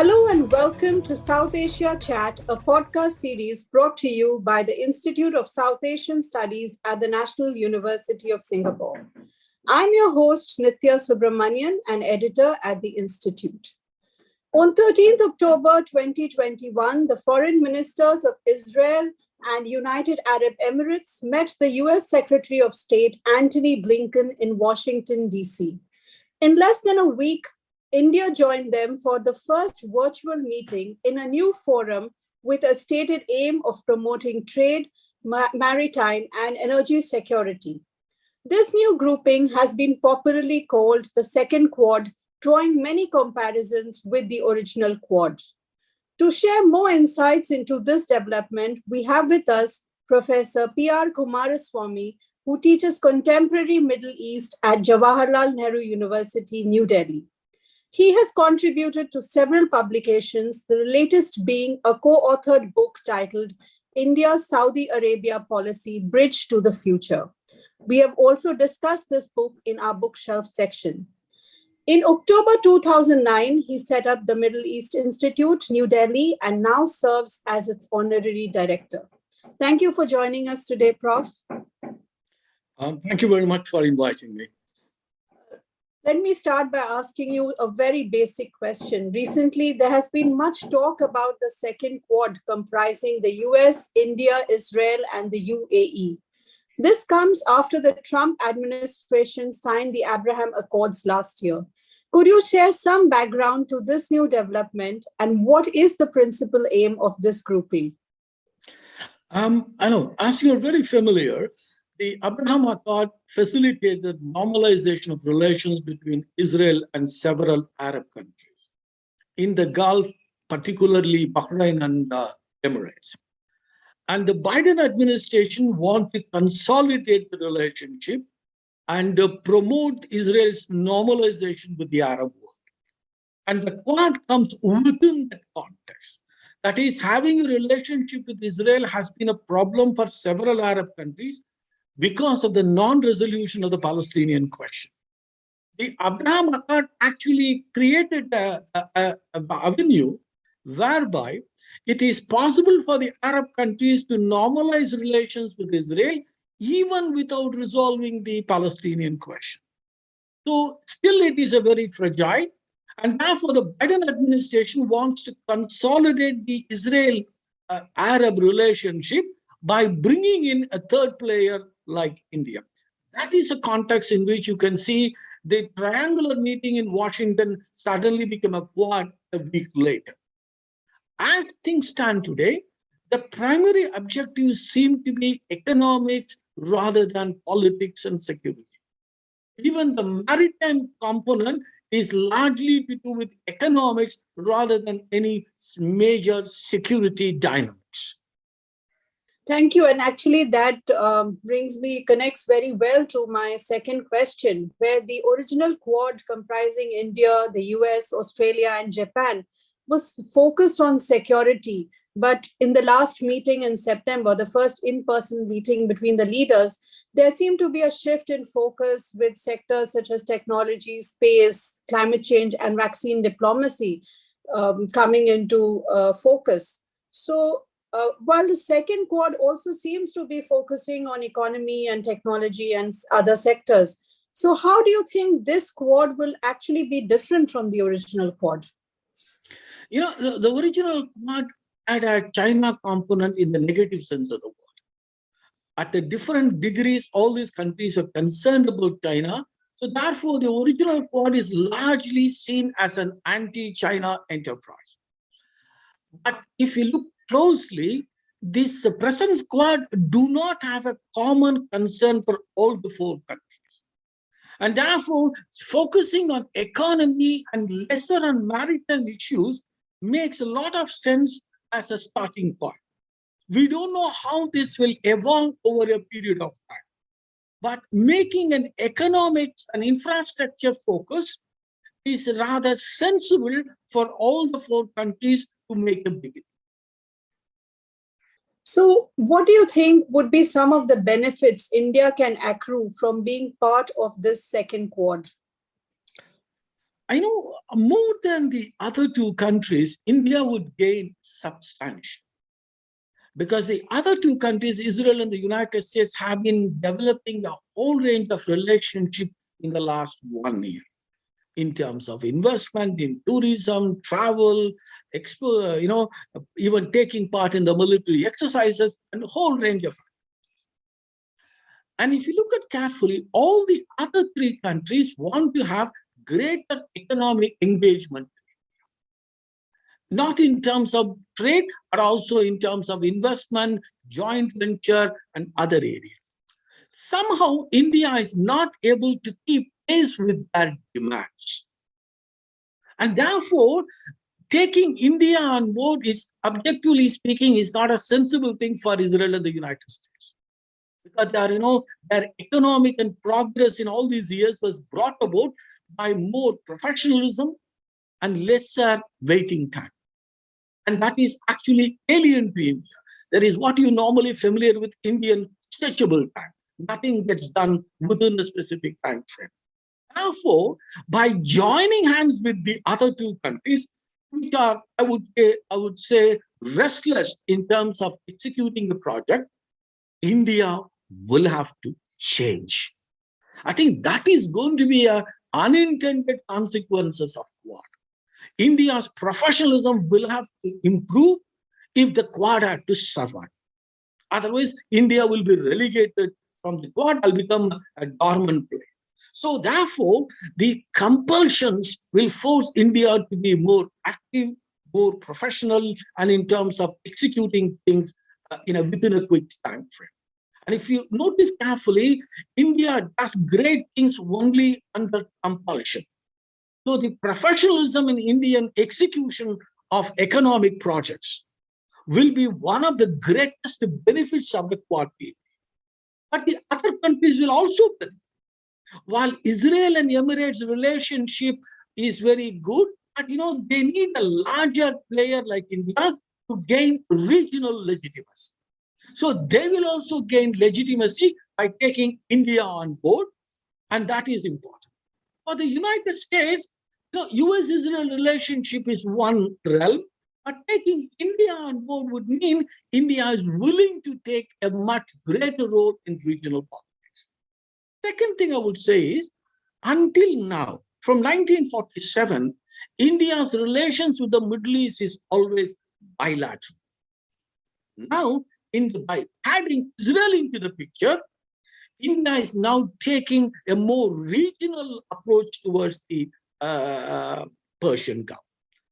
Hello and welcome to South Asia Chat, a podcast series brought to you by the Institute of South Asian Studies at the National University of Singapore. I'm your host, Nithya Subramanian, an editor at the Institute. On 13th October 2021, the foreign ministers of Israel and United Arab Emirates met the US Secretary of State, Antony Blinken, in Washington, D.C. In less than a week, India joined them for the first virtual meeting in a new forum with a stated aim of promoting trade, maritime, and energy security. This new grouping has been popularly called the Second Quad, drawing many comparisons with the original Quad. To share more insights into this development, we have with us Professor P R Kumaraswamy, who teaches contemporary Middle East at Jawaharlal Nehru University, New Delhi. He has contributed to several publications, the latest being a co-authored book titled India's Saudi Arabia Policy, Bridge to the Future. We have also discussed this book in our bookshelf section. In October 2009, he set up the Middle East Institute, New Delhi, and now serves as its honorary director. Thank you for joining us today, Prof. Thank you very much for inviting me. Let me start by asking you a very basic question. Recently, there has been much talk about the Second Quad comprising the US, India, Israel, and the UAE. This comes after the Trump administration signed the Abraham Accords last year. Could you share some background to this new development and what is the principal aim of this grouping? I know, as you're very familiar, the Abraham Accord facilitated normalization of relations between Israel and several Arab countries. In the Gulf, particularly Bahrain and Emirates. And the Biden administration wanted to consolidate the relationship and promote Israel's normalization with the Arab world. And the Quad comes within that context. That is, having a relationship with Israel has been a problem for several Arab countries because of the non-resolution of the Palestinian question. The Abraham Accord actually created an avenue whereby it is possible for the Arab countries to normalize relations with Israel even without resolving the Palestinian question. So still it is a very fragile, and therefore the Biden administration wants to consolidate the Israel-Arab relationship by bringing in a third player like India. That is a context in which you can see the triangular meeting in Washington suddenly become a Quad a week later. As things stand today, the primary objectives seem to be economics rather than politics and security. Even the maritime component is largely to do with economics rather than any major security dynamics. Thank you. And actually that connects very well to my second question, where the original Quad comprising India, the US, Australia, and Japan was focused on security. But in the last meeting in September, the first in-person meeting between the leaders, there seemed to be a shift in focus with sectors such as technology, space, climate change, and vaccine diplomacy coming into focus. So while the Second Quad also seems to be focusing on economy and technology and other sectors, so how do you think this Quad will actually be different from the original Quad? You know, the original Quad had a China component in the negative sense of the word. At the different degrees, all these countries are concerned about China. So therefore, the original Quad is largely seen as an anti-China enterprise. But if you look closely, this present Quad do not have a common concern for all the four countries. And therefore, focusing on economy and lesser on maritime issues makes a lot of sense as a starting point. We don't know how this will evolve over a period of time. But making an economics and infrastructure focus is rather sensible for all the four countries to make a beginning. So what do you think would be some of the benefits India can accrue from being part of this second Quad? I know more than the other two countries, India would gain substantial. Because the other two countries, Israel and the United States, have been developing a whole range of relationship in the last 1 year in terms of investment in tourism, travel, even taking part in the military exercises and a whole range of. And if you look at carefully, all the other three countries want to have greater economic engagement, not in terms of trade, but also in terms of investment, joint venture, and other areas. Somehow, India is not able to keep pace with their demands. And therefore, taking India on board is, objectively speaking, is not a sensible thing for Israel and the United States. Because their economic and progress in all these years was brought about by more professionalism and lesser waiting time. And that is actually alien to India. That is what you normally familiar with Indian stretchable time. Nothing gets done within a specific time frame. Therefore, by joining hands with the other two countries, which are, I would say, restless in terms of executing the project, India will have to change. I think that is going to be an unintended consequences of Quad. India's professionalism will have to improve if the Quad had to survive. Otherwise, India will be relegated from the Quad and become a dormant player. So therefore, the compulsions will force India to be more active, more professional, and in terms of executing things within a quick time frame. And if you notice carefully, India does great things only under compulsion. So the professionalism in Indian execution of economic projects will be one of the greatest benefits of the Quad period. But the other countries will also benefit. While Israel and Emirates relationship is very good, but they need a larger player like India to gain regional legitimacy. So they will also gain legitimacy by taking India on board, and that is important. For the United States, US-Israel relationship is one realm, but taking India on board would mean India is willing to take a much greater role in regional politics. Second thing I would say is, until now, from 1947, India's relations with the Middle East is always bilateral. Now, by adding Israel into the picture, India is now taking a more regional approach towards the Persian Gulf.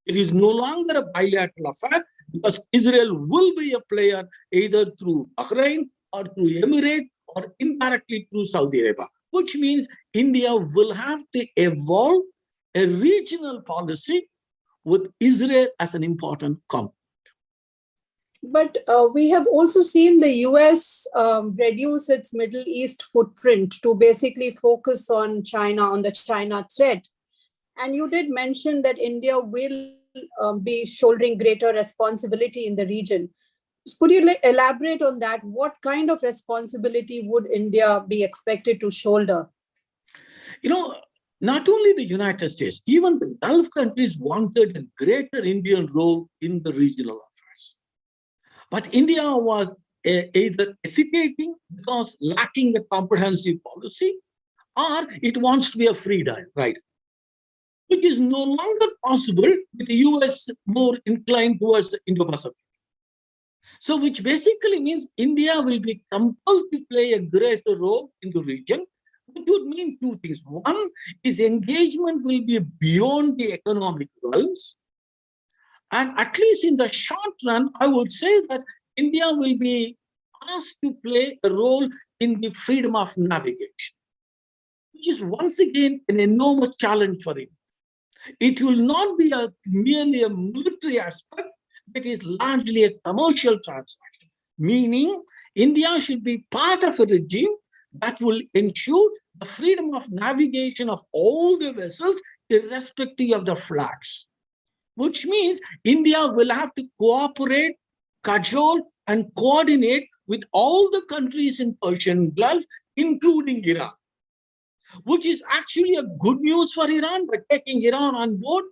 It is no longer a bilateral affair because Israel will be a player either through Bahrain or through Emirates or indirectly through Saudi Arabia, which means India will have to evolve a regional policy with Israel as an important component. But we have also seen the US reduce its Middle East footprint to basically focus on China, on the China threat. And you did mention that India will be shouldering greater responsibility in the region. Could you elaborate on that? What kind of responsibility would India be expected to shoulder? Not only the United States, even the Gulf countries wanted a greater Indian role in the regional affairs. But India was either hesitating because lacking a comprehensive policy, or it wants to be a free rider, which is no longer possible with the US more inclined towards the Indo-Pacific. So which basically means India will be compelled to play a greater role in the region, which would mean two things. One is engagement will be beyond the economic realms. And at least in the short run, I would say that India will be asked to play a role in the freedom of navigation, which is once again an enormous challenge for India. It will not be merely a military aspect, it is largely a commercial transaction, meaning India should be part of a regime that will ensure the freedom of navigation of all the vessels, irrespective of the flags, which means India will have to cooperate, cajole, and coordinate with all the countries in Persian Gulf, including Iran. which is actually a good news for Iran by taking Iran on board.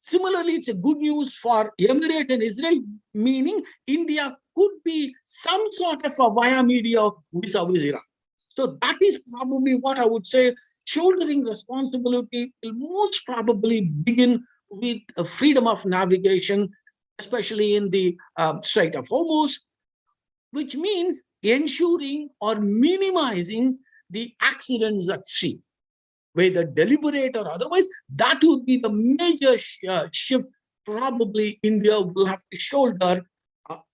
Similarly, it's a good news for Emirates and Israel, meaning India could be some sort of a via media vis-a-vis Iran. So that is probably what I would say. Shouldering responsibility will most probably begin with freedom of navigation, especially in the Strait of Hormuz, which means ensuring or minimizing the accidents at sea, whether deliberate or otherwise. That would be the major shift probably India will have to shoulder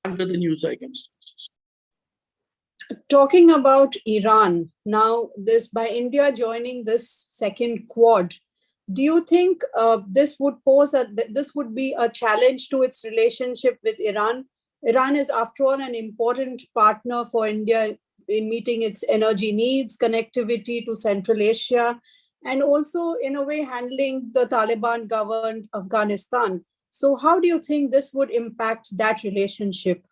under the new circumstances. Talking about Iran, now this by India joining this second Quad, do you think this would be a challenge to its relationship with Iran? Iran is, after all, an important partner for India in meeting its energy needs, connectivity to Central Asia, and also, in a way, handling the Taliban-governed Afghanistan. So how do you think this would impact that relationship?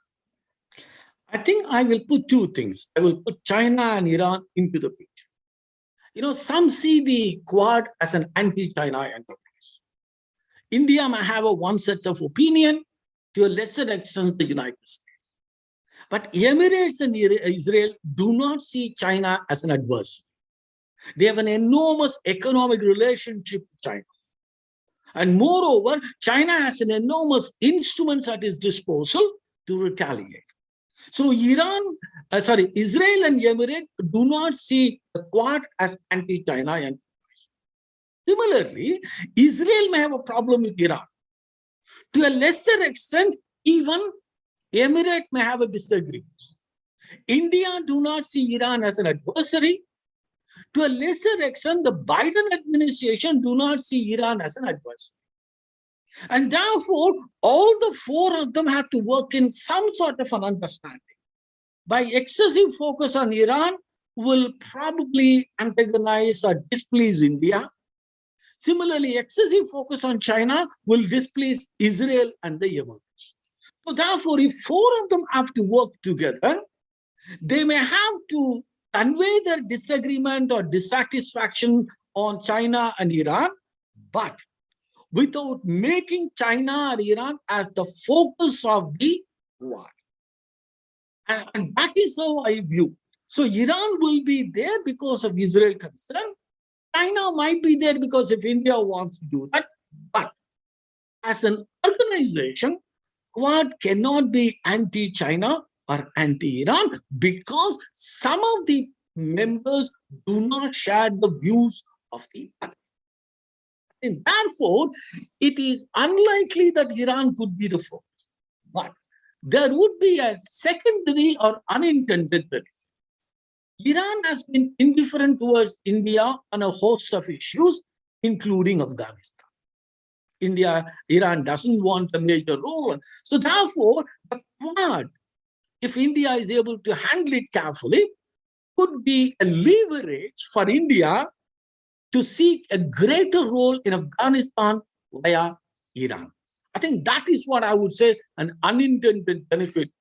I think I will put two things. I will put China and Iran into the picture. Some see the Quad as an anti-China enterprise. India may have one set of opinion, to a lesser extent the United States. But Emirates and Israel do not see China as an adversary. They have an enormous economic relationship with China. And moreover, China has an enormous instruments at its disposal to retaliate. So Israel and Emirates do not see the Quad as anti-China enterprise. Similarly, Israel may have a problem with Iran. To a lesser extent, even Emirates may have a disagreement. India do not see Iran as an adversary. To a lesser extent, the Biden administration do not see Iran as an adversary. And therefore, all the four of them have to work in some sort of an understanding. By excessive focus on Iran will probably antagonize or displease India. Similarly, excessive focus on China will displease Israel and the Emirates. So therefore, if four of them have to work together, they may have to convey their disagreement or dissatisfaction on China and Iran, but without making China or Iran as the focus of the war. And that is how I view. So Iran will be there because of Israel concern. China might be there because if India wants to do that. But as an organization, Quad cannot be anti-China or anti-Iran because some of the members do not share the views of the other. And therefore, it is unlikely that Iran could be the focus. But there would be a secondary or unintended benefit. Iran has been indifferent towards India on a host of issues, including Afghanistan. Iran doesn't want a major role. So therefore, the Quad, if India is able to handle it carefully, could be a leverage for India to seek a greater role in Afghanistan via Iran. I think that is what I would say an unintended benefit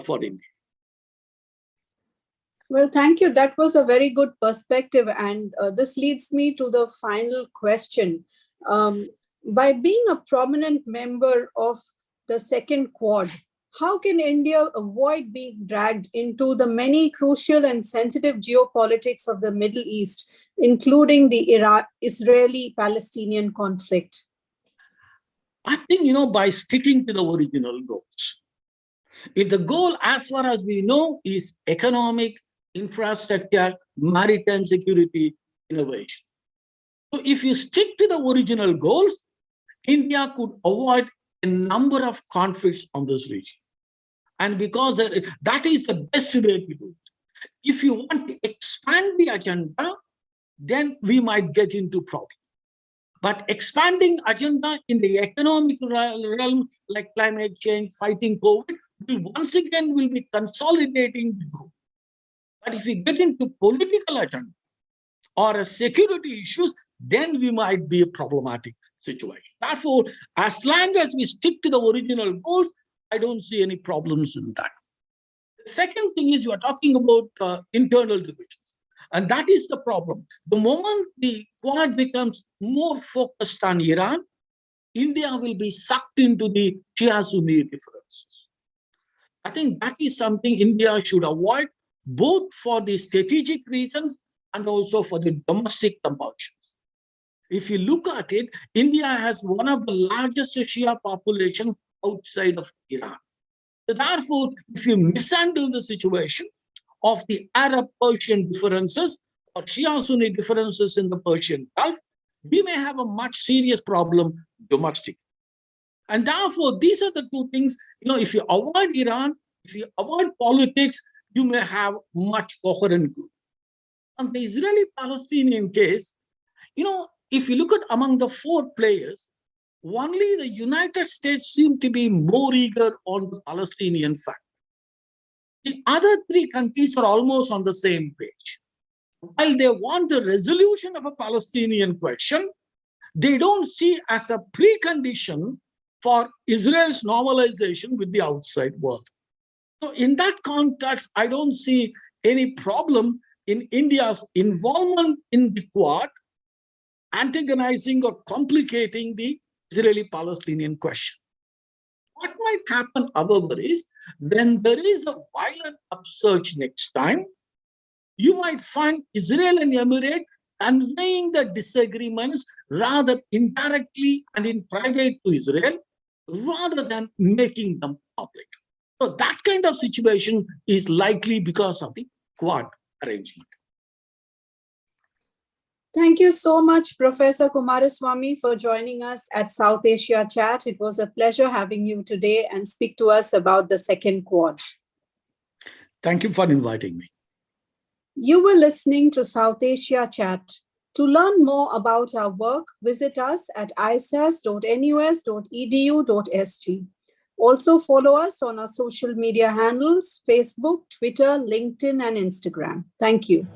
for India. Well, thank you. That was a very good perspective. And this leads me to the final question. By being a prominent member of the second Quad, how can India avoid being dragged into the many crucial and sensitive geopolitics of the Middle East, including the Israeli-Palestinian conflict? I think, by sticking to the original goals. If the goal, as far as we know, is economic, infrastructure, maritime security, innovation. So if you stick to the original goals, India could avoid a number of conflicts on this region. And because that is the best way to do it. If you want to expand the agenda, then we might get into problems. But expanding agenda in the economic realm, like climate change, fighting COVID, once again will be consolidating the group. But if we get into political agenda or security issues, then we might be a problematic situation. Therefore, as long as we stick to the original goals, I don't see any problems in that. The second thing is you are talking about internal divisions. And that is the problem. The moment the Quad becomes more focused on Iran, India will be sucked into the Shia-Sunni differences. I think that is something India should avoid, both for the strategic reasons and also for the domestic compulsions. If you look at it, India has one of the largest Shia population outside of Iran. So therefore, if you mishandle the situation of the Arab-Persian differences or Shia-Sunni differences in the Persian Gulf, we may have a much serious problem domestic. And therefore, these are the two things, if you avoid Iran, if you avoid politics, you may have much coherent group. On the Israeli-Palestinian case, if you look at among the four players, only the United States seem to be more eager on the Palestinian fact. The other three countries are almost on the same page. While they want the resolution of a Palestinian question, they don't see as a precondition for Israel's normalization with the outside world. So in that context, I don't see any problem in India's involvement in the Quad, antagonizing or complicating the Israeli-Palestinian question. What might happen, however, is when there is a violent upsurge next time, you might find Israel and Emirates conveying the disagreements rather indirectly and in private to Israel, rather than making them public. So that kind of situation is likely because of the Quad arrangement. Thank you so much, Professor Kumaraswamy, for joining us at South Asia Chat. It was a pleasure having you today and speak to us about the second Quad. Thank you for inviting me. You were listening to South Asia Chat. To learn more about our work, visit us at isas.nus.edu.sg. Also follow us on our social media handles, Facebook, Twitter, LinkedIn, and Instagram. Thank you.